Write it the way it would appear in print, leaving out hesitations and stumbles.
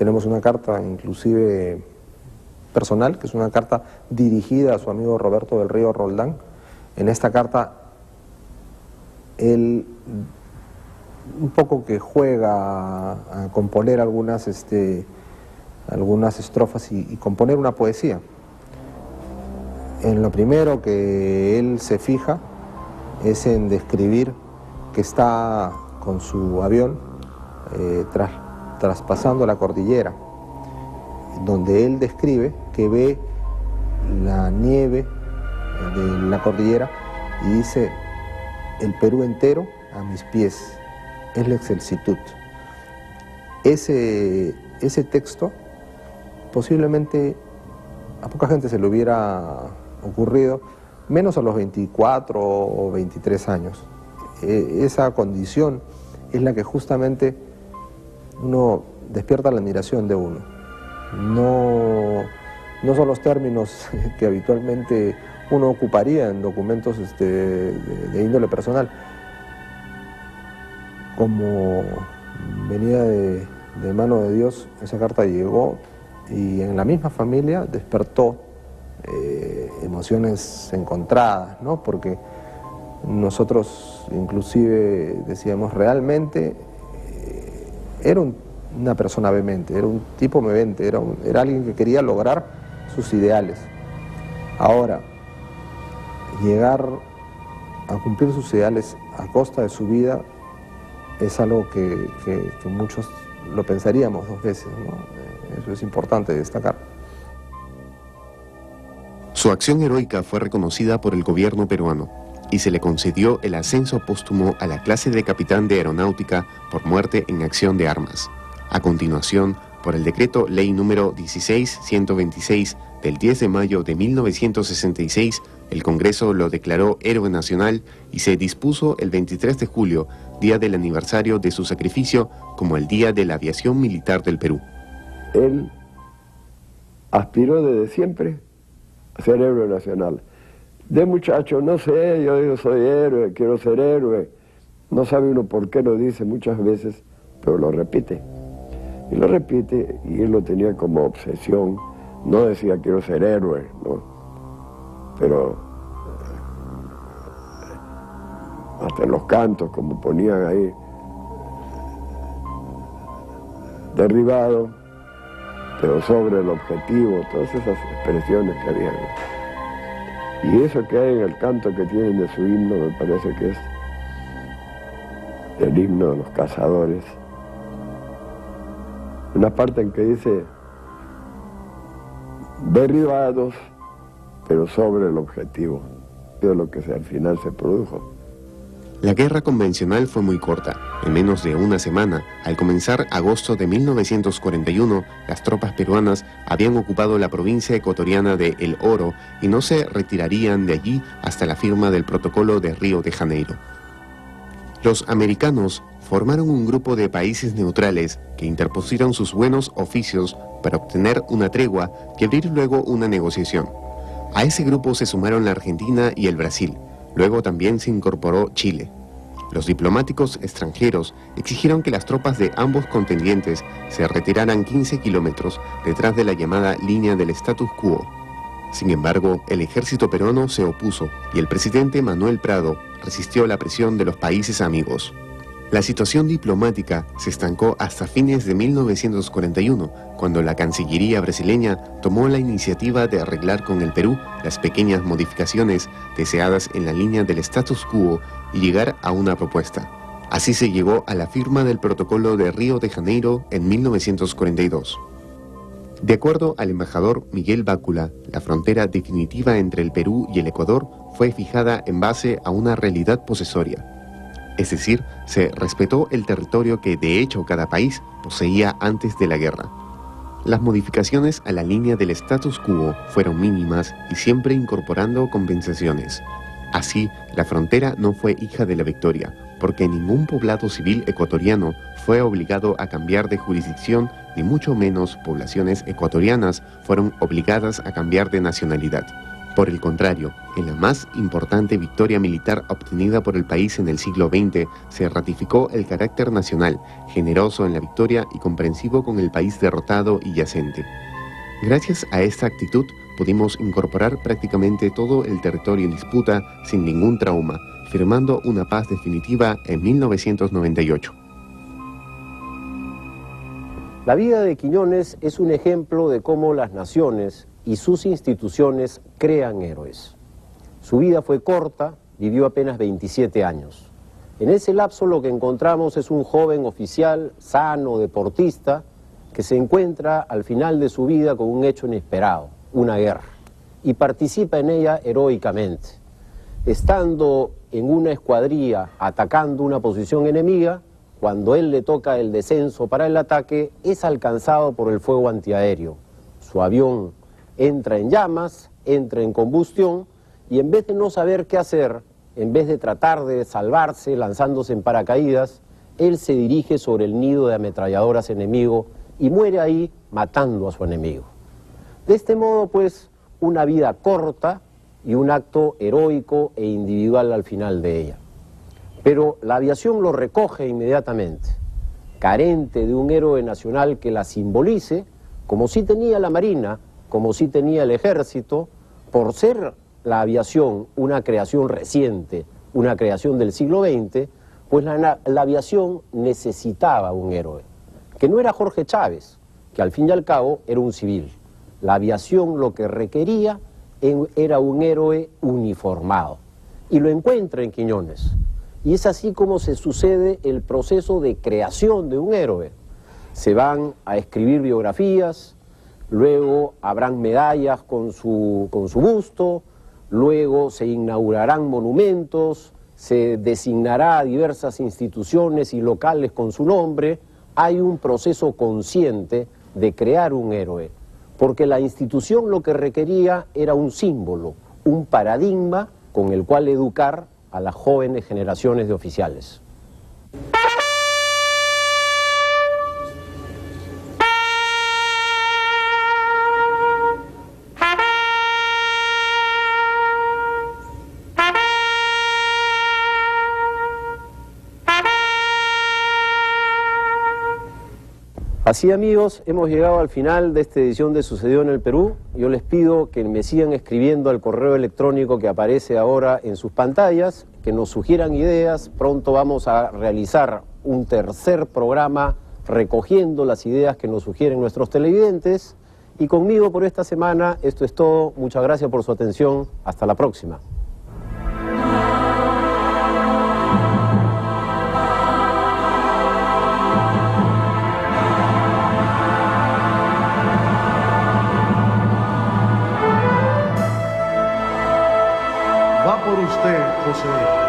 tenemos una carta inclusive personal, que es una carta dirigida a su amigo Roberto del Río Roldán. En esta carta él un poco que juega a componer algunas estrofas y componer una poesía. En lo primero que él se fija es en describir que está con su avión traspasando la cordillera, donde él describe que ve la nieve de la cordillera y dice: el Perú entero a mis pies, es la excelsitud. Ese texto posiblemente a poca gente se le hubiera ocurrido, menos a los 24 o 23 años. Esa condición es la que justamente uno despierta la admiración de uno. No son los términos que habitualmente uno ocuparía en documentos de índole personal. Como venida de mano de Dios, esa carta llegó y en la misma familia despertó emociones encontradas, ¿no? Porque nosotros inclusive decíamos, realmente era una persona vehemente, era un tipo vehemente, era alguien que quería lograr sus ideales. Ahora, llegar a cumplir sus ideales a costa de su vida es algo que muchos lo pensaríamos dos veces, ¿no? Eso es importante destacar. Su acción heroica fue reconocida por el gobierno peruano y se le concedió el ascenso póstumo a la clase de capitán de aeronáutica por muerte en acción de armas. A continuación, por el decreto ley número 16.126 del 10 de mayo de 1966, el Congreso lo declaró héroe nacional y se dispuso el 23 de julio, día del aniversario de su sacrificio, como el Día de la Aviación Militar del Perú. Él aspiró desde siempre a ser héroe nacional. De muchacho, no sé, yo digo soy héroe, quiero ser héroe. No sabe uno por qué lo dice muchas veces, pero lo repite. Y lo repite, y él lo tenía como obsesión. No decía quiero ser héroe, ¿no? Pero hasta en los cantos, como ponían ahí, derribado, pero sobre el objetivo, todas esas expresiones que había. Y eso que hay en el canto que tienen de su himno, me parece que es el himno de los cazadores. Una parte en que dice, derribados, pero sobre el objetivo, de lo que al final se produjo. La guerra convencional fue muy corta. En menos de una semana, al comenzar agosto de 1941, las tropas peruanas habían ocupado la provincia ecuatoriana de El Oro y no se retirarían de allí hasta la firma del Protocolo de Río de Janeiro. Los americanos formaron un grupo de países neutrales que interpusieron sus buenos oficios para obtener una tregua y abrir luego una negociación. A ese grupo se sumaron la Argentina y el Brasil. Luego también se incorporó Chile. Los diplomáticos extranjeros exigieron que las tropas de ambos contendientes se retiraran 15 kilómetros detrás de la llamada línea del status quo. Sin embargo, el ejército peruano se opuso y el presidente Manuel Prado resistió la presión de los países amigos. La situación diplomática se estancó hasta fines de 1941, cuando la Cancillería brasileña tomó la iniciativa de arreglar con el Perú las pequeñas modificaciones deseadas en la línea del status quo y llegar a una propuesta. Así se llegó a la firma del Protocolo de Río de Janeiro en 1942. De acuerdo al embajador Miguel Bácula, la frontera definitiva entre el Perú y el Ecuador fue fijada en base a una realidad posesoria. Es decir, se respetó el territorio que de hecho cada país poseía antes de la guerra. Las modificaciones a la línea del status quo fueron mínimas y siempre incorporando compensaciones. Así, la frontera no fue hija de la victoria, porque ningún poblado civil ecuatoriano fue obligado a cambiar de jurisdicción, ni mucho menos poblaciones ecuatorianas fueron obligadas a cambiar de nacionalidad. Por el contrario, en la más importante victoria militar obtenida por el país en el siglo XX, se ratificó el carácter nacional, generoso en la victoria y comprensivo con el país derrotado y yacente. Gracias a esta actitud, pudimos incorporar prácticamente todo el territorio en disputa sin ningún trauma, firmando una paz definitiva en 1998. La vida de Quiñones es un ejemplo de cómo las naciones y sus instituciones crean héroes. Su vida fue corta, vivió apenas 27 años. En ese lapso lo que encontramos es un joven oficial, sano, deportista, que se encuentra al final de su vida con un hecho inesperado, una guerra, y participa en ella heroicamente. Estando en una escuadrilla atacando una posición enemiga, cuando él le toca el descenso para el ataque, es alcanzado por el fuego antiaéreo. Su avión entra en llamas, entra en combustión, y en vez de no saber qué hacer, en vez de tratar de salvarse lanzándose en paracaídas, él se dirige sobre el nido de ametralladoras enemigo y muere ahí matando a su enemigo. De este modo, pues, una vida corta y un acto heroico e individual al final de ella. Pero la aviación lo recoge inmediatamente, carente de un héroe nacional que la simbolice, como sí tenía la Marina, como sí tenía el Ejército, por ser la aviación una creación reciente, una creación del siglo XX, pues la aviación necesitaba un héroe, que no era Jorge Chávez, que al fin y al cabo era un civil. La aviación lo que requería era un héroe uniformado, y lo encuentra en Quiñones. Y es así como se sucede el proceso de creación de un héroe. Se van a escribir biografías, luego habrán medallas con su busto, luego se inaugurarán monumentos, se designará a diversas instituciones y locales con su nombre. Hay un proceso consciente de crear un héroe, porque la institución lo que requería era un símbolo, un paradigma con el cual educar a las jóvenes generaciones de oficiales. Así, amigos, hemos llegado al final de esta edición de Sucedió en el Perú. Yo les pido que me sigan escribiendo al correo electrónico que aparece ahora en sus pantallas, que nos sugieran ideas. Pronto vamos a realizar un tercer programa recogiendo las ideas que nos sugieren nuestros televidentes. Y conmigo por esta semana, esto es todo. Muchas gracias por su atención. Hasta la próxima. Va por usted, José.